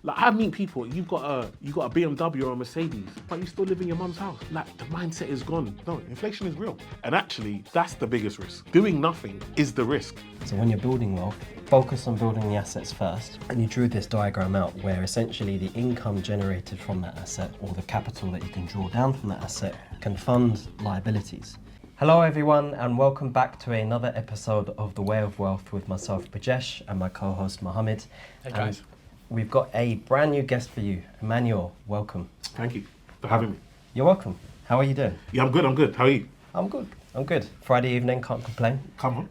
Like I meet people, you got a BMW or a Mercedes, but you still live in your mum's house. Like the mindset is gone. No, inflation is real. And actually, that's the biggest risk. Doing nothing is the risk. So when you're building wealth, focus on building the assets first. And you drew this diagram out where essentially the income generated from that asset or the capital that you can draw down from that asset can fund liabilities. Hello everyone and welcome back to another episode of The Way of Wealth with myself, Brajesh, and my co-host, Mohammed. Hey guys. And we've got a brand new guest for you, Emmanuel. Welcome. Thank you for having me. You're welcome. How are you doing? Yeah, I'm good. How are you? I'm good. Friday evening, can't complain. Come on.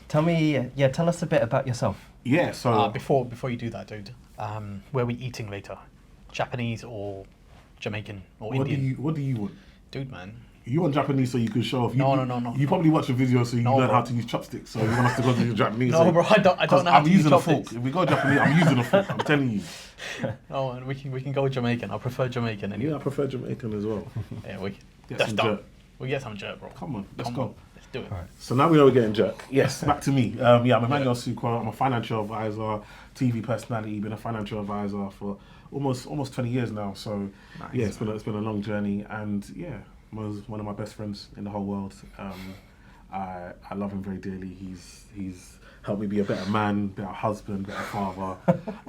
Tell us a bit about yourself. Yeah, so... Before you do that, dude, where are we eating later? Japanese or Jamaican or Indian? What do you want? Dude, man. You want Japanese so you can show off. No. You probably watch a video so you learn how to use chopsticks. So you want us to go to Japanese. No, bro, I don't know how to use I'm using chopsticks. a fork. If we go Japanese, I'm using a fork. I'm telling you. No, and we can go Jamaican. I prefer Jamaican anyway. Yeah, I prefer Jamaican as well. Yeah, we Get that's some done. jerk. We get some jerk, bro. Come on, let's Come go. on, let's do it. All right. So now we know we're getting jerk. Yes, back to me. I'm Emmanuel Sukwa. I'm a financial advisor, TV personality. Been a financial advisor for almost 20 years now. So yeah, it's been a long journey, and yeah, was one of my best friends in the whole world. I love him very dearly. He's helped me be a better man, better husband, better father,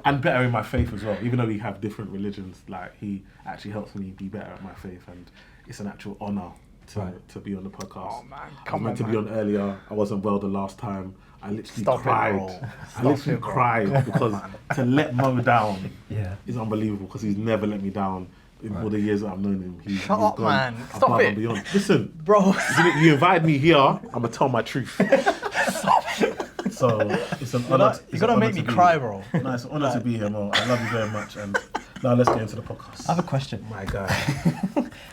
and better in my faith as well. Even though we have different religions, like he actually helps me be better at my faith, and it's an actual honour to be on the podcast. Oh man, I was meant to be on earlier. I wasn't well the last time. I literally Stop it, cried. bro. I literally cried because to let Mo down Yeah. is unbelievable because he's never let me down in all the years that I've known him. He's up, gone man. above Stop and it. beyond. Listen, Bro. you invited me here. I'm gonna tell my truth. So it's an honour. You're gonna make me cry, bro. No, it's an honour to be here, Mo. I love you very much. And now let's get into the podcast. I have a question. My God.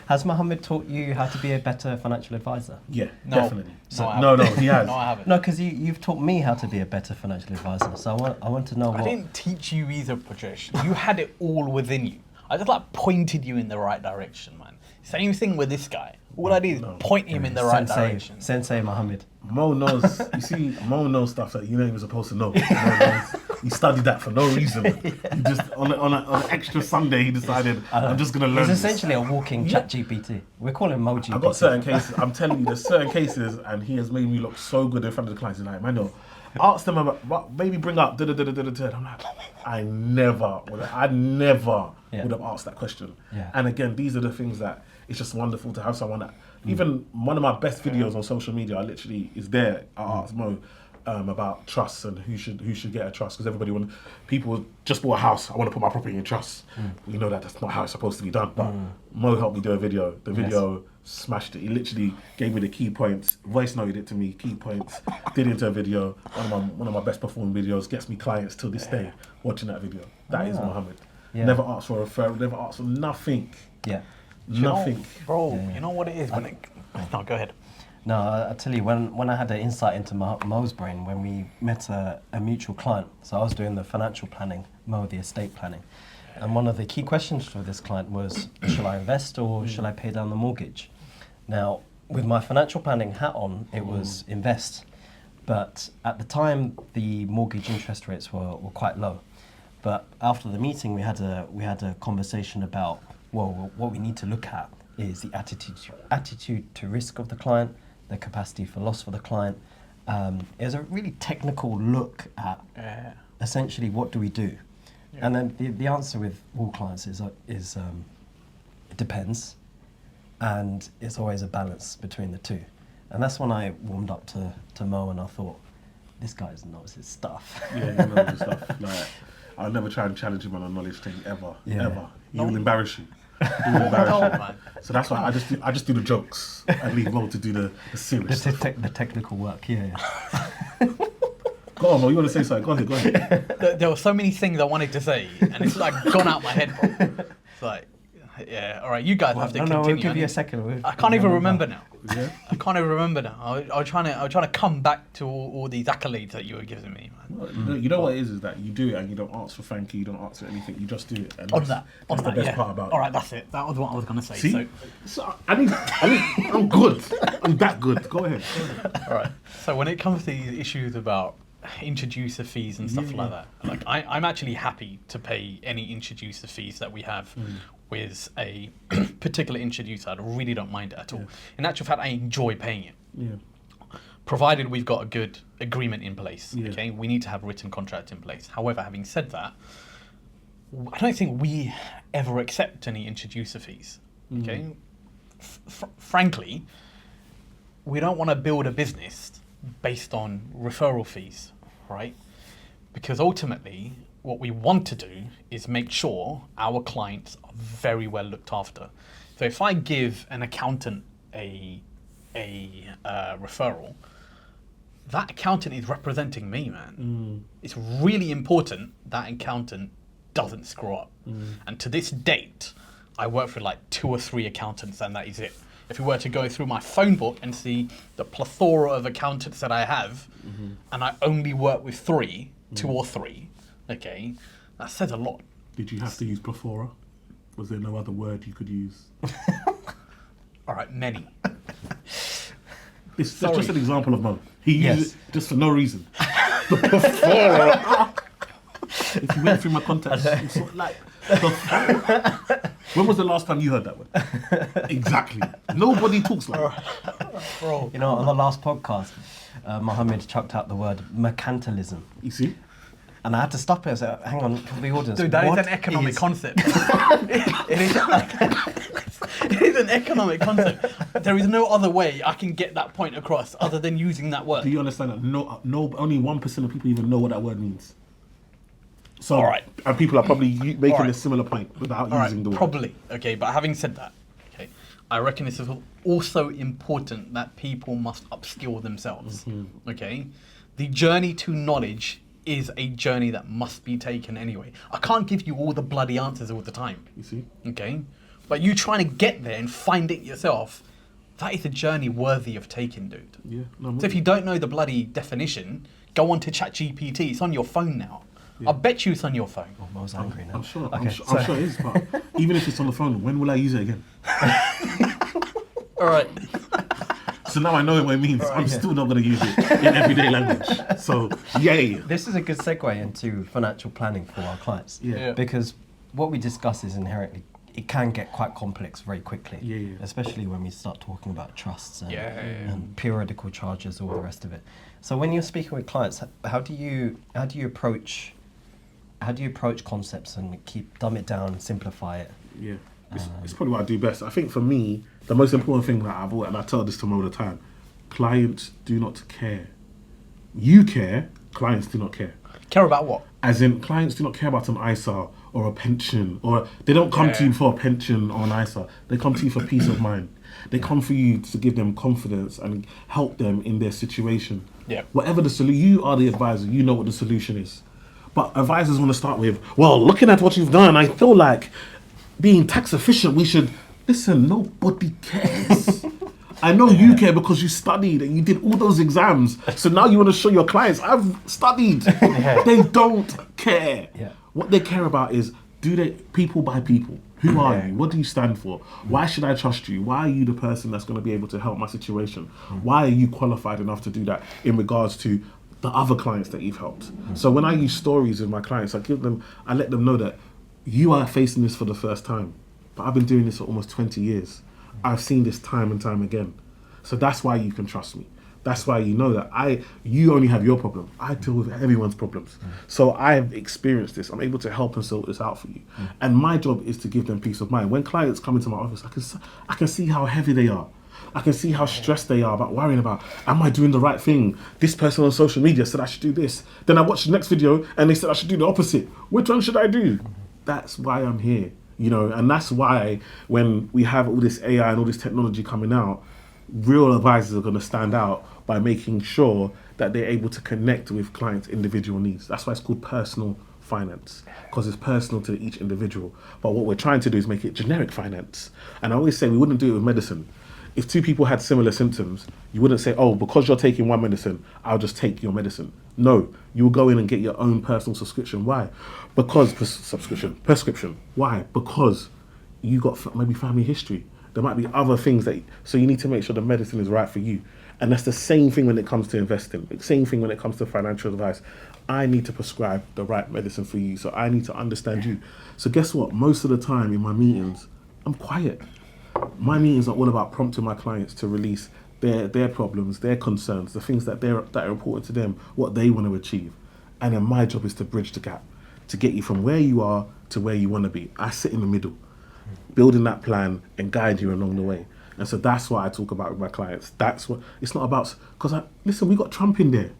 Has Mohammed taught you how to be a better financial advisor? Yeah, No. definitely. No, I No, haven't. he has. No, I haven't. No, because you've taught me how to be a better financial advisor. So I want to know I what. didn't teach you either, Brajesh. You had it all within you. I just pointed you in the right direction, man. Same thing with this guy. All I did is point him in the right direction. Sensei Mohammed. Mo knows. You see, Mo knows stuff that you ain't even supposed to know. He studied that for no reason. He just on an extra Sunday he decided I'm just gonna learn. He's this. essentially a walking chat GPT. We're calling him Mo GPT. I've got certain cases. I'm telling you, there's certain cases, and he has made me look so good in front of the clients. He's like, Emmanuel, ask them about, maybe bring up da da da da da da. I'm like, I never would have asked that question. Yeah. And again, these are the things that it's just wonderful to have someone that. Even one of my best videos on social media, I literally is there. I asked Mo about trusts and who should get a trust because people just bought a house. I want to put my property in trust. We know that that's not how it's supposed to be done. But Mo helped me do a video. The video smashed it. He literally gave me the key points, voice noted it to me, key points, did it into a video. One of my best performing videos, gets me clients till this day watching that video. That is Mohammed. Yeah. Never asked for a referral, never asked for nothing. Yeah. Nothing. Bro, you know what it is when it... No, go ahead. No, I tell you, when I had the insight into Mo's brain, when we met a mutual client, so I was doing the financial planning, Mo the estate planning, and one of the key questions for this client was, shall I invest or shall I pay down the mortgage? Now, with my financial planning hat on, it was invest, but at the time, the mortgage interest rates were quite low. But after the meeting, we had a conversation about, well, what we need to look at is the attitude to risk of the client, the capacity for loss for the client. It's a really technical look at essentially what do we do. Yeah. And then the answer with all clients is it depends, and it's always a balance between the two. And that's when I warmed up to Mo and I thought, this guy knows his stuff. Yeah, he knows his stuff. Like, I'll never try and challenge him on a knowledge thing ever. He will embarrass you. Man. So that's why I just do the jokes and leave Mo to do the serious stuff. The technical work. Yeah. Go on, Mo, you want to say something? Go ahead. There were so many things I wanted to say, and it's gone out my head, bro. It's like, yeah, all right, you guys have to continue. No, we'll give you a second. I can't even remember now. Yeah? I can't even remember now. I was trying to come back to all these accolades that you were giving me, man. You know what it is that you do it and you don't ask for thank you, you don't ask for anything, you just do it. And On that, the best part about it. All right, that's it. That was what I was gonna say. See? So I'm good. I'm that good. Go ahead. All right. So when it comes to these issues about introducer fees and stuff like that. Like I'm actually happy to pay any introducer fees that we have with a particular introducer. I really don't mind it at all. In actual fact, I enjoy paying it. Yeah. Provided we've got a good agreement in place. Yeah. Okay, we need to have a written contract in place. However, having said that, I don't think we ever accept any introducer fees. Okay, frankly, we don't want to build a business based on referral fees, right? Because ultimately, what we want to do is make sure our clients are very well looked after. So if I give an accountant a referral, that accountant is representing me, man. It's really important that accountant doesn't screw up. And to this date, I work with like 2 or 3 accountants, and that is it. If we were to go through my phone book and see the plethora of accountants that I have, and I only work with 2 or 3, okay, that says a lot. Did you have to use plethora? Was there no other word you could use? All right, many. It's just an example of Mo. He used it just for no reason. The plethora. If you went through my contacts, it's sort of like when was the last time you heard that word? Exactly. Nobody talks like that. Bro. You know, on the last podcast, Mohammed chucked out the word mercantilism. You see? And I had to stop it and say, hang on, for the audience. Dude, that is what an economic concept. It is an economic concept. There is no other way I can get that point across other than using that word. Do you understand that? No, only 1% of people even know what that word means. So, All right. And people are probably making right. a similar point without All right, using the word. probably. Okay, but having said that, okay, I reckon it's also important that people must upskill themselves. Okay, the journey to knowledge is a journey that must be taken anyway. I can't give you all the bloody answers all the time. You see? Okay, but you trying to get there and find it yourself, that is a journey worthy of taking, dude. Yeah. No, So if you don't know the bloody definition, go on to ChatGPT. It's on your phone now. I bet you it's on your phone. Oh, Mo's angry now. I'm sure. Okay, I'm sure it is. But even if it's on the phone, when will I use it again? All right. So now I know what it means. I'm still not going to use it in everyday language. So, yay. This is a good segue into financial planning for our clients. Yeah. Because what we discuss is inherently, it can get quite complex very quickly. Yeah. Especially when we start talking about trusts and, Yeah. and periodical charges, all the rest of it. So when you're speaking with clients, how do you approach concepts and dumb it down, simplify it? Yeah. It's probably what I do best. I think for me, the most important thing that I've, and I tell this to them all the time, clients do not care. You care, clients do not care. Care about what? As in, clients do not care about an ISA or a pension, or they don't come to you for a pension or an ISA. They come to you for peace of mind. They come for you to give them confidence and help them in their situation. Yeah. Whatever the solution, you are the advisor. You know what the solution is. But advisors want to start with, well, looking at what you've done, I feel like being tax efficient, we should... Listen, nobody cares. I know you care because you studied and you did all those exams. So now you want to show your clients, I've studied. They don't care. Yeah. What they care about is, people by people. Who are you? What do you stand for? Why should I trust you? Why are you the person that's going to be able to help my situation? Why are you qualified enough to do that in regards to the other clients that you've helped? So when I use stories with my clients, I let them know that you are facing this for the first time. But I've been doing this for almost 20 years. I've seen this time and time again. So that's why you can trust me. That's why you know that you only have your problem. I deal with everyone's problems. So I've experienced this. I'm able to help and sort this out for you. And my job is to give them peace of mind. When clients come into my office, I can see how heavy they are. I can see how stressed they are about worrying about, am I doing the right thing? This person on social media said I should do this. Then I watched the next video and they said I should do the opposite. Which one should I do? That's why I'm here. And that's why when we have all this AI and all this technology coming out, real advisors are going to stand out by making sure that they're able to connect with clients' individual needs. That's why it's called personal finance, because it's personal to each individual. But what we're trying to do is make it generic finance. And I always say we wouldn't do it with medicine. If 2 people had similar symptoms, you wouldn't say, oh, because you're taking one medicine, I'll just take your medicine. No, you will go in and get your own personal prescription. Why? Because prescription. Why? Because you got maybe family history. There might be other things so you need to make sure the medicine is right for you. And that's the same thing when it comes to investing. The same thing when it comes to financial advice. I need to prescribe the right medicine for you. So I need to understand you. So guess what? Most of the time in my meetings, I'm quiet. My meetings are all about prompting my clients to release their problems, their concerns, the things that are important to them, what they want to achieve. And then my job is to bridge the gap, to get you from where you are to where you want to be. I sit in the middle, building that plan and guide you along the way. And so that's what I talk about with my clients. That's what, it's not about, because listen, we got Trump in there.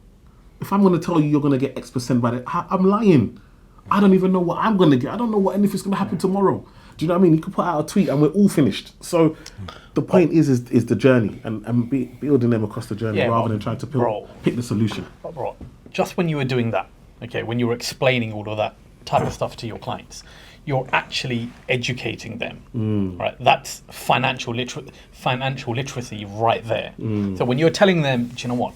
If I'm going to tell you you're going to get X% by it, I'm lying. I don't even know what I'm going to get. I don't know what anything's going to happen tomorrow. Do you know what I mean? You could put out a tweet and we're all finished. So the point is the journey and building them across the journey rather than trying to pick the solution. Bro, just when you were doing that, okay, when you were explaining all of that type of stuff to your clients, you're actually educating them, right? That's financial literacy right there. So when you're telling them, do you know what?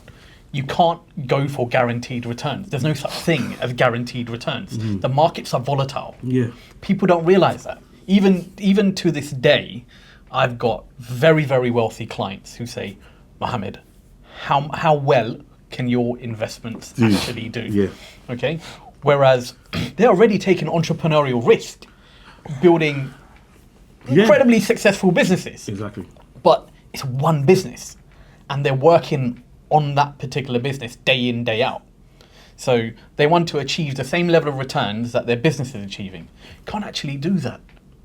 You can't go for guaranteed returns. There's no such thing as guaranteed returns. The markets are volatile. Yeah. People don't realize that. Even to this day, I've got very, very wealthy clients who say, Mohammed, how well can your investments actually do? Yeah. Okay? Whereas they're already taking entrepreneurial risk, building incredibly successful businesses. Exactly. But it's one business, and they're working on that particular business day in, day out. So they want to achieve the same level of returns that their business is achieving. Can't actually do that.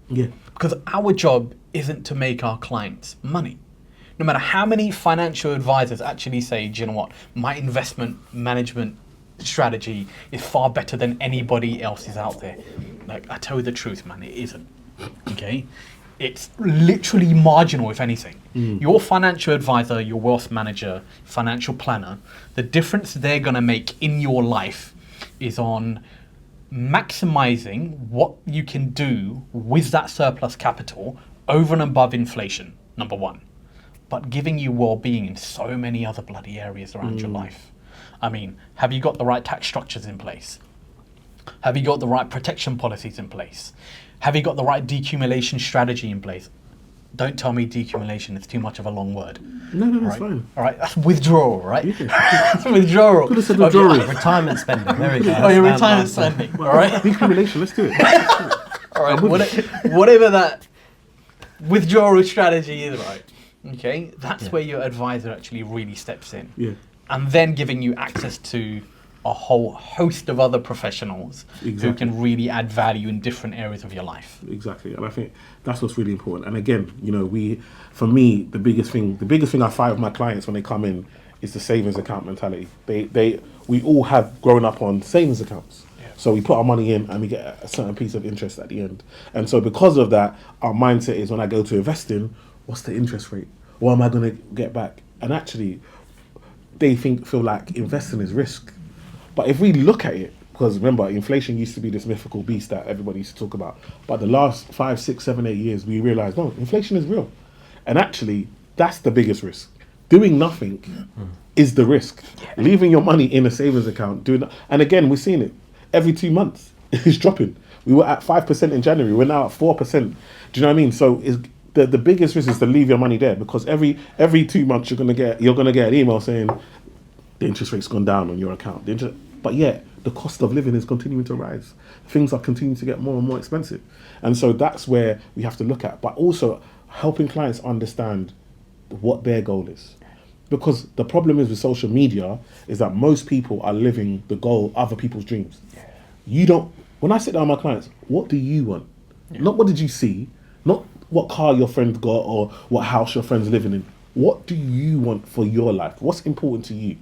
Yeah. Because our job isn't to make our clients money. No matter how many financial advisors actually say, do you know what, my investment management strategy is far better than anybody else's out there. Like, I tell you the truth, man, it isn't. Okay? It's literally marginal, if anything. Your financial advisor, your wealth manager, financial planner, the difference they're going to make in your life is on maximizing what you can do with that surplus capital over and above inflation, number one, but giving you well-being in so many other bloody areas around your life. I mean, have you got the right tax structures in place? Have you got the right protection policies in place? Have you got the right decumulation strategy in place? Don't tell me decumulation, it's too much of a long word. No, that's fine. All right, that's withdrawal, right? Yeah. That's withdrawal. Could have said withdrawal. Retirement spending. There we go. Oh, your retirement spending. All right. Decumulation, let's do it. All right. Whatever that withdrawal strategy is, right? Okay, that's where your advisor actually really steps in. Yeah. And then giving you access to a whole host of other professionals who can really add value in different areas of your life. Exactly, and I think that's what's really important. And again, you know, for me, the biggest thing I find with my clients when they come in is the savings account mentality. We all have grown up on savings accounts. So we put our money in and we get a certain piece of interest at the end. And so because of that, our mindset is when I go to investing, what's the interest rate? What am I going to get back? And actually, they feel like investing is risk. But if we look at it, because remember, inflation used to be this mythical beast that everybody used to talk about. But the last 5, 6, 7, 8 years, we realized, no, inflation is real. And actually, that's the biggest risk. Doing nothing is the risk. Leaving your money in a savings account, and again, we're seeing it. Every 2 months, it's dropping. We were at 5% in January. We're now at 4%. Do you know what I mean? So the biggest risk is to leave your money there, because every 2 months you're gonna get an email saying the interest rate's gone down on your account. But yet the cost of living is continuing to rise. Things are continuing to get more and more expensive, and so that's where we have to look at. But also helping clients understand what their goal is. Because the problem is with social media is that most people are living the goal, other people's dreams. You don't, when I sit down with my clients, what do you want? Not what did you see, not what car your friend got or what house your friend's living in. What do you want for your life? What's important to you?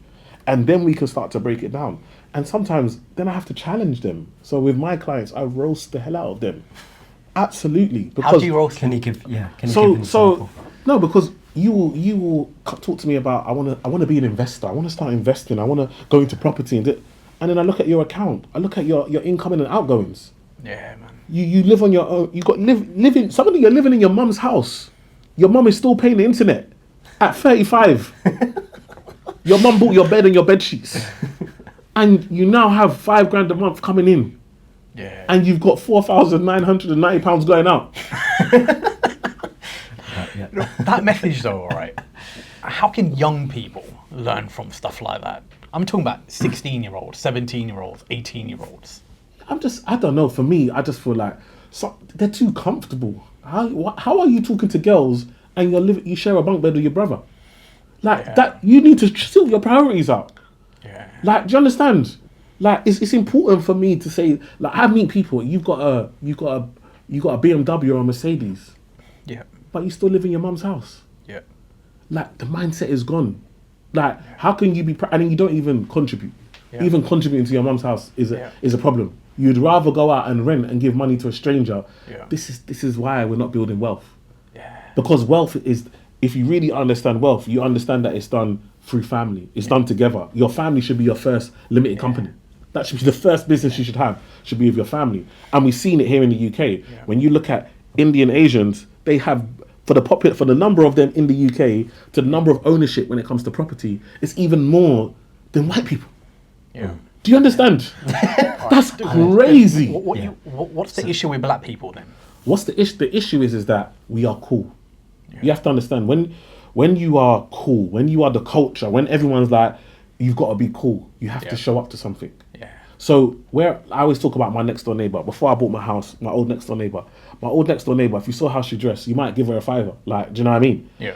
And then we can start to break it down. And sometimes then I have to challenge them. So with my clients, I roast the hell out of them. Absolutely. Because how do you roast? Can you give an example? No, because you will talk to me about I want to be an investor. I want to start investing. I want to go into property and then I look at your account. I look at your incoming and outgoings. Yeah, man. You live on your own. You got living. Somebody, you're living in your mum's house. Your mum is still paying the internet at 35. Your mum bought your bed and your bed sheets, and you now have £5,000 a month coming in. Yeah. And you've got £4,990 going out. That message though, all right. how can young people learn from stuff like that? I'm talking about 16-year-olds, 17-year-olds, 18-year-olds. I don't know. For me, I just feel like they're too comfortable. How are you talking to girls and you share a bunk bed with your brother? Like that, you need to sort your priorities out. Yeah. Like, do you understand? Like, it's important for me to say, like, I meet people. You've got a BMW or a Mercedes, Yeah. but you still live in your mum's house. Yeah. Like, the mindset is gone. Like, how can you be? And then you don't even contribute. Yeah. Even contributing to your mum's house is a problem. You'd rather go out and rent and give money to a stranger. Yeah. This is why we're not building wealth. Yeah. Because wealth is, if you really understand wealth, you understand that it's done through family. It's done together. Your family should be your first limited company. That should be the first business you should have, should be with your family. And we've seen it here in the UK. Yeah. When you look at Indian Asians, they have, for the number of them in the UK, to the number of ownership when it comes to property, it's even more than white people. Yeah. Do you understand? That's crazy. What's the issue with black people then? What's the issue? The issue is that we are cool. You have to understand, when you are cool, when you are the culture, when everyone's like, you've got to be cool, you have to show up to something. Yeah. So where I always talk about my next door neighbor, before I bought my house, my old next door neighbor, if you saw how she dressed, you might give her a fiver. Like, do you know what I mean? Yeah.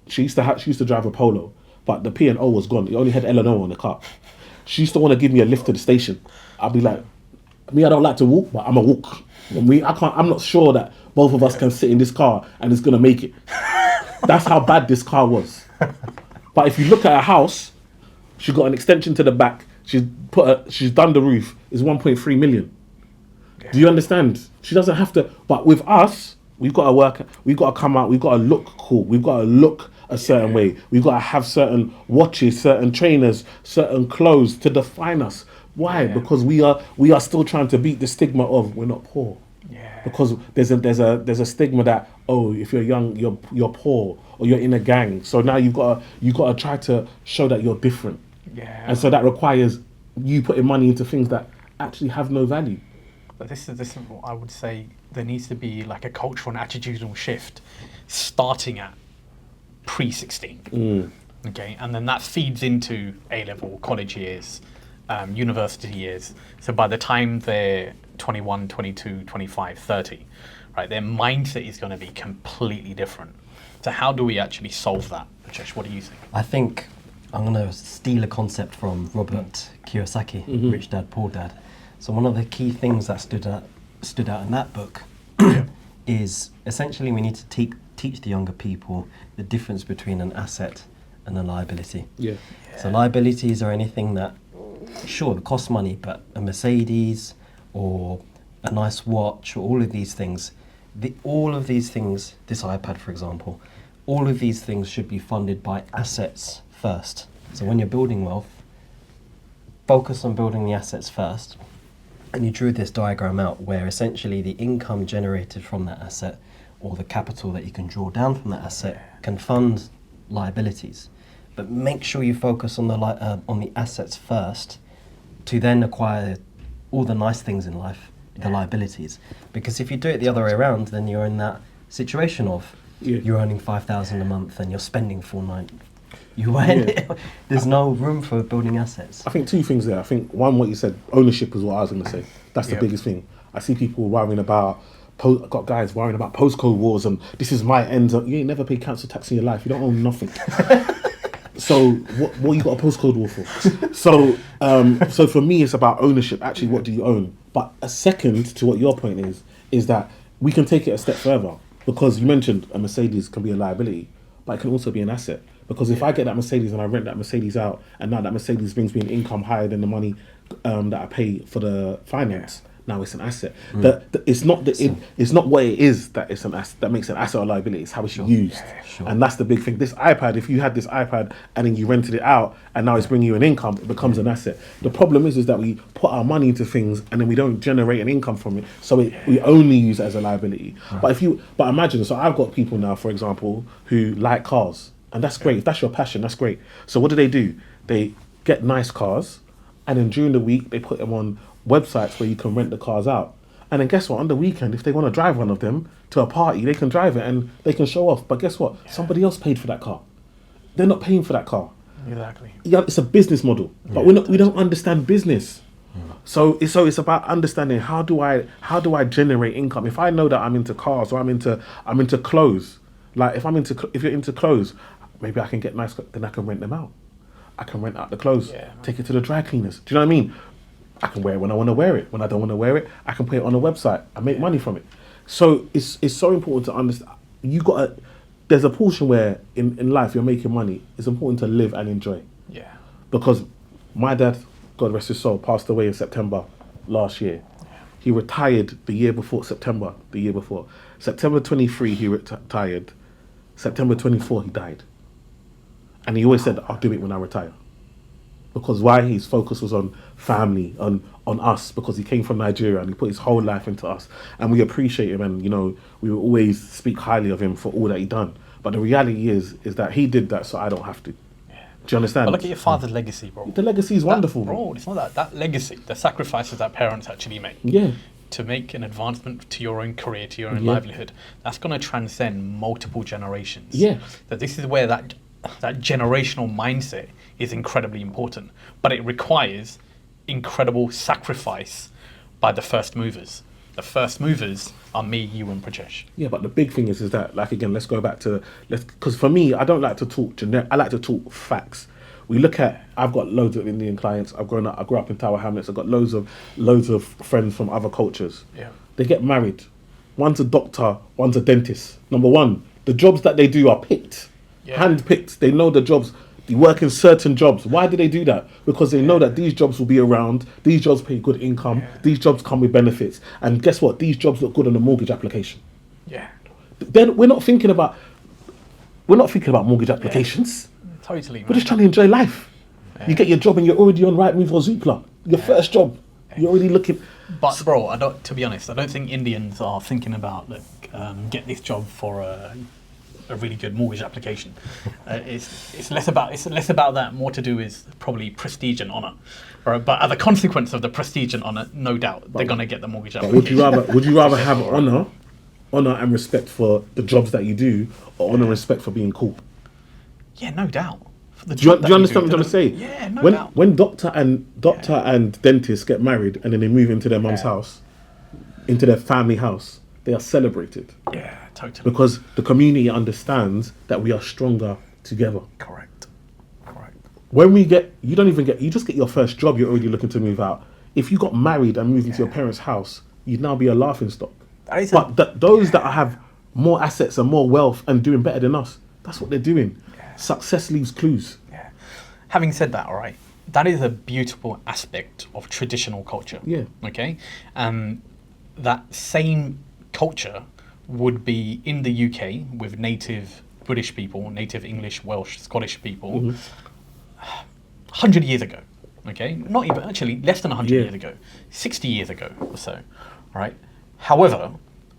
She used to drive a Polo, but the P&O was gone. It only had L&O on the car. She used to want to give me a lift to the station. I'd be like, I don't like to walk, but I'm a walk. I'm not sure that both of us can sit in this car and it's gonna make it. That's how bad this car was. But if you look at her house, she got an extension to the back. She's done the roof. It's 1.3 million. Yeah. Do you understand? She doesn't have to. But with us, we've got to work. We've got to come out. We've got to look cool. We've got to look a certain way. We've got to have certain watches, certain trainers, certain clothes to define us. Why? Yeah. Because we are still trying to beat the stigma of we're not poor. Yeah. Because there's a stigma that, oh, if you're young, you're poor, or you're in a gang. So now you've got to try to show that you're different. Yeah. And so that requires you putting money into things that actually have no value. But this is what I would say. There needs to be like a cultural and attitudinal shift, starting at pre-16. Okay, and then that feeds into A-level, college years, university years. So by the time they're 21, 22, 25, 30, right, their mindset is going to be completely different. So how do we actually solve that? Rajesh, what do you think? I think I'm going to steal a concept from Robert Kiyosaki, Rich Dad, Poor Dad. So one of the key things that stood out in that book is essentially we need to teach the younger people the difference between an asset and a liability. Yeah. So liabilities are anything that, sure, it costs money, but a Mercedes or a nice watch or all of these things, this iPad, for example, all of these things should be funded by assets first. So when you're building wealth, focus on building the assets first. And you drew this diagram out where essentially the income generated from that asset or the capital that you can draw down from that asset can fund liabilities. But make sure you focus on the assets first to then acquire all the nice things in life, the liabilities. Because if you do it the other way around, then you're in that situation of you're earning 5,000 a month and you're spending 4,900. There's no room for building assets. I think two things there. I think one, what you said, ownership is what I was going to say. That's the biggest thing. I see people worrying about, got guys worrying about postcode wars and this is my end. You ain't never paid council tax in your life. You don't own nothing. So what you got a postcode war for? So for me, it's about ownership. Actually, what do you own? But a second to what your point is that we can take it a step further, because you mentioned a Mercedes can be a liability, but it can also be an asset. Because if I get that Mercedes and I rent that Mercedes out, and now that Mercedes brings me an income higher than the money that I pay for the finance, now it's an asset. It's not what it is that it's an asset that makes an asset or liability. It's how it's used, and that's the big thing. This iPad, if you had this iPad and then you rented it out, and now it's bringing you an income, it becomes an asset. The problem is that we put our money into things and then we don't generate an income from it, so we only use it as a liability. But imagine, so I've got people now, for example, who like cars. And that's great. If that's your passion, that's great. So what do? They get nice cars, and then during the week, they put them on websites where you can rent the cars out. And then guess what? On the weekend, if they want to drive one of them to a party, they can drive it and they can show off. But guess what? Somebody else paid for that car. they're not paying for that car. Exactly. Yeah, it's a business model, but we don't understand business. So it's about understanding how do I generate income. If I know that I'm into cars or I'm into clothes, like if you're into clothes, maybe I can get nice, then I can rent them out. I can rent out the clothes, take it to the dry cleaners. Do you know what I mean? I can wear it when I want to wear it. When I don't want to wear it, I can put it on a website and make money from it. So it's so important to understand. There's a portion where in life you're making money. It's important to live and enjoy. Yeah. Because my dad, God rest his soul, passed away in September last year. He retired the year before. September 23 he retired. September 24 he died. And he always said, I'll do it when I retire. Because why? His focus was on family, on us, because he came from Nigeria and he put his whole life into us. And we appreciate him, and we will always speak highly of him for all that he done. But the reality is that he did that so I don't have to. Do you understand? But look at your father's legacy, bro. The legacy is wonderful, bro. It's not that legacy, the sacrifices that parents actually make. Yeah. To make an advancement to your own career, to your own livelihood, that's going to transcend multiple generations. Yeah. That this is where that generational mindset is incredibly important, but it requires incredible sacrifice by the first movers. The first movers are me, you, and Prajesh. Yeah, but the big thing is that, like, again, let's go back to because for me, I don't like to talk I like to talk facts. I've got loads of Indian clients. I grew up in Tower Hamlets. I've got loads of friends from other cultures. Yeah. They get married. One's a doctor, one's a dentist. Number one, the jobs that they do are picked, hand-picked. They know the jobs. They work in certain jobs. Why do they do that? Because they know that these jobs will be around. These jobs pay good income. These jobs come with benefits. And guess what? These jobs look good on a mortgage application. Yeah. Then we're not thinking about mortgage applications. Totally. We're just trying to enjoy life. You get your job and you're already on Rightmove or Zoopla. Your first job. You're already looking. But bro, to be honest, I don't think Indians are thinking about get this job for a really good mortgage application. It's less about that. More to do is probably prestige and honor. Right? But as a consequence of the prestige and honor, no doubt they're gonna get the mortgage application. Would you rather have honor and respect for the jobs that you do, or honor and respect for being cool? Yeah, no doubt. Do you understand what I'm trying to say? Yeah, no doubt. When doctor and dentist get married and then they move into their mum's house, into their family house, they are celebrated. Yeah, totally. Because the community understands that we are stronger together. Correct. When you just get your first job, you're already looking to move out. If you got married and moved into your parents' house, you'd now be a laughing stock. Those that have more assets and more wealth and doing better than us, that's what they're doing. Success leaves clues. Yeah. Having said that, all right, that is a beautiful aspect of traditional culture. Yeah. Okay. That same culture would be in the UK with native British people, native English, Welsh, Scottish people, 100 years ago. Okay. Not even, actually, less than 100 years ago, 60 years ago or so. All right. However,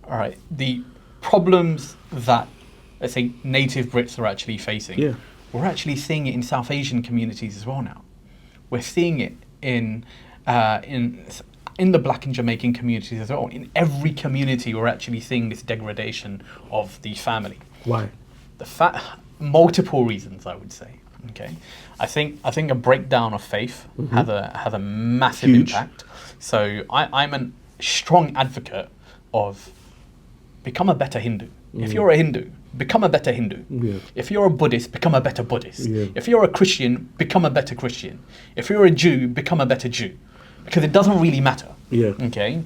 all right, the problems that, let's say, native Brits are actually facing, we're actually seeing it in South Asian communities as well now. We're seeing it in the Black and Jamaican communities as well. In every community, we're actually seeing this degradation of the family. Why? Multiple reasons, I would say. Okay, I think a breakdown of faith has a massive impact. So I'm a strong advocate of become a better Hindu. If you're a Hindu, become a better Hindu. Yeah. If you're a Buddhist, become a better Buddhist. Yeah. If you're a Christian, become a better Christian. If you're a Jew, become a better Jew. Because it doesn't really matter. Yeah. Okay.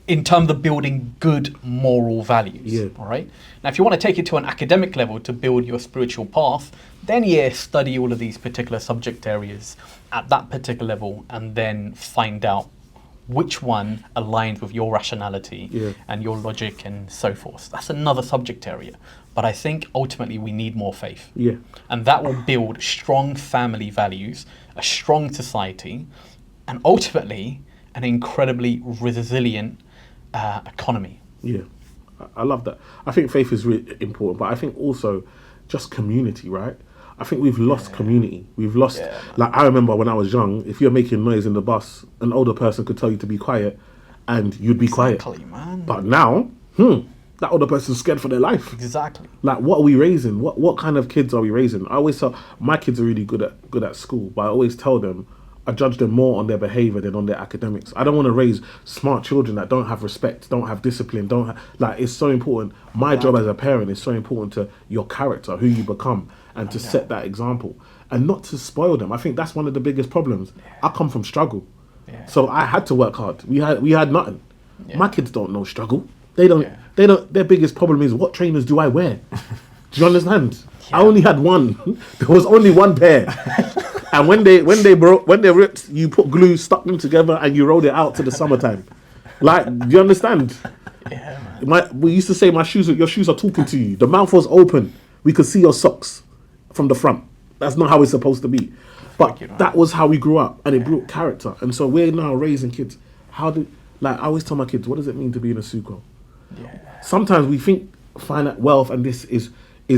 In terms of building good moral values. Yeah. All right. Now, if you want to take it to an academic level to build your spiritual path, then study all of these particular subject areas at that particular level, and then find out which one aligns with your rationality and your logic and so forth. That's another subject area. But I think ultimately we need more faith. Yeah. And that will build strong family values, a strong society, and ultimately an incredibly resilient economy. Yeah. I love that. I think faith is really important, but I think also just community, right? I think we've lost community. We've lost, like, I remember when I was young, if you're making noise in the bus, an older person could tell you to be quiet and you'd be quiet. Man. But now, that older person's scared for their life. Exactly. Like, what are we raising? What kind of kids are we raising? I always tell my kids are really good at school, but I always tell them I judge them more on their behaviour than on their academics. I don't want to raise smart children that don't have respect, don't have discipline, like, it's so important. My job as a parent is so important to your character, who you become, and to set that example, and not to spoil them. I think that's one of the biggest problems. I come from struggle, so I had to work hard. We had nothing. My kids don't know struggle. They don't. Their biggest problem is, what trainers do I wear? Do you understand? I only had one. There was only one pair. And when they ripped, you put glue, stuck them together, and you rolled it out to the summertime. Like, do you understand? Yeah, man. We used to say your shoes are talking to you. The mouth was open. We could see your socks from the front. That's not how it's supposed to be. But that was how we grew up, and it brought character. And so we're now raising kids. I always tell my kids, what does it mean to be in a sucro? Yeah. Sometimes we think finite wealth and this is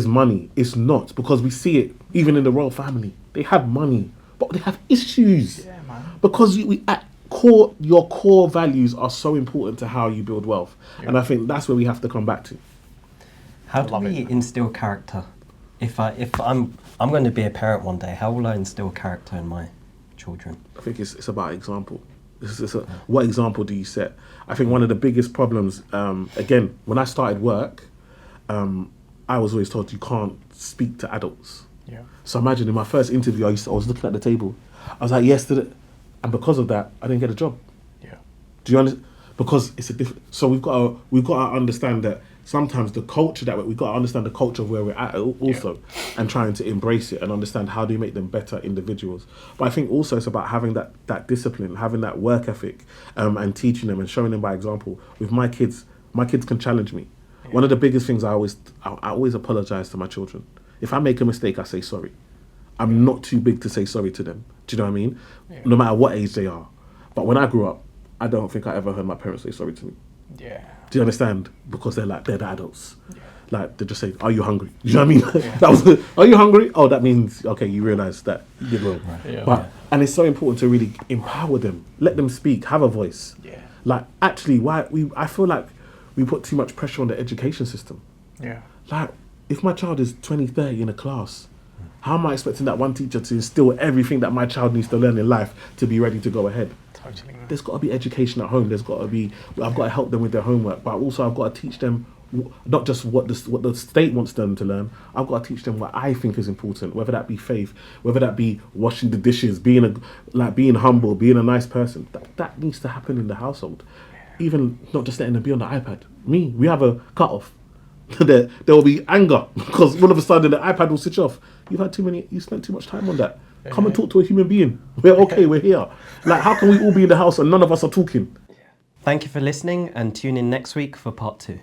money. It's not, because we see it even in the royal family. They have money, but they have issues. Yeah, man. Because your core values are so important to how you build wealth. Yeah. And I think that's where we have to come back to. How do we instill character? If I'm going to be a parent one day, how will I instill character in my children? I think it's about example. What example do you set? I think one of the biggest problems, again, when I started work, I was always told you can't speak to adults. Yeah. So imagine in my first interview, I was looking at the table. I was like, yes to it. And because of that, I didn't get a job. Yeah. Do you understand? Because it's a different. So we've got to understand that sometimes the culture we've got to understand the culture of where we're at also, and trying to embrace it and understand how do you make them better individuals. But I think also it's about having that discipline, having that work ethic, and teaching them and showing them by example. With my kids can challenge me. Yeah. One of the biggest things I always apologize to my children. If I make a mistake, I say sorry. I'm not too big to say sorry to them. Do you know what I mean? Yeah. No matter what age they are. But when I grew up, I don't think I ever heard my parents say sorry to me. Yeah. Do you understand? Because they're the adults. Yeah. Like, they just say, "Are you hungry?" Do you know what I mean? That was, "Are you hungry?" Oh, that means, okay, you realise that you did wrong. Right. Yeah. And it's so important to really empower them, let them speak, have a voice. Yeah. Like, actually, I feel like we put too much pressure on the education system. Yeah. Like, if my child is 20, 30 in a class, how am I expecting that one teacher to instill everything that my child needs to learn in life to be ready to go ahead? Totally. There's got to be education at home. I've got to help them with their homework, but also I've got to teach them not just what the state wants them to learn. I've got to teach them what I think is important, whether that be faith, whether that be washing the dishes, being humble, being a nice person. That needs to happen in the household. Even not just letting them be on the iPad. We have a cut-off. there will be anger because all of a sudden the iPad will switch off. You spent too much time on that. Come and talk to a human being. We're okay, we're here. Like, how can we all be in the house and none of us are talking? Thank you for listening, and tune in next week for part 2.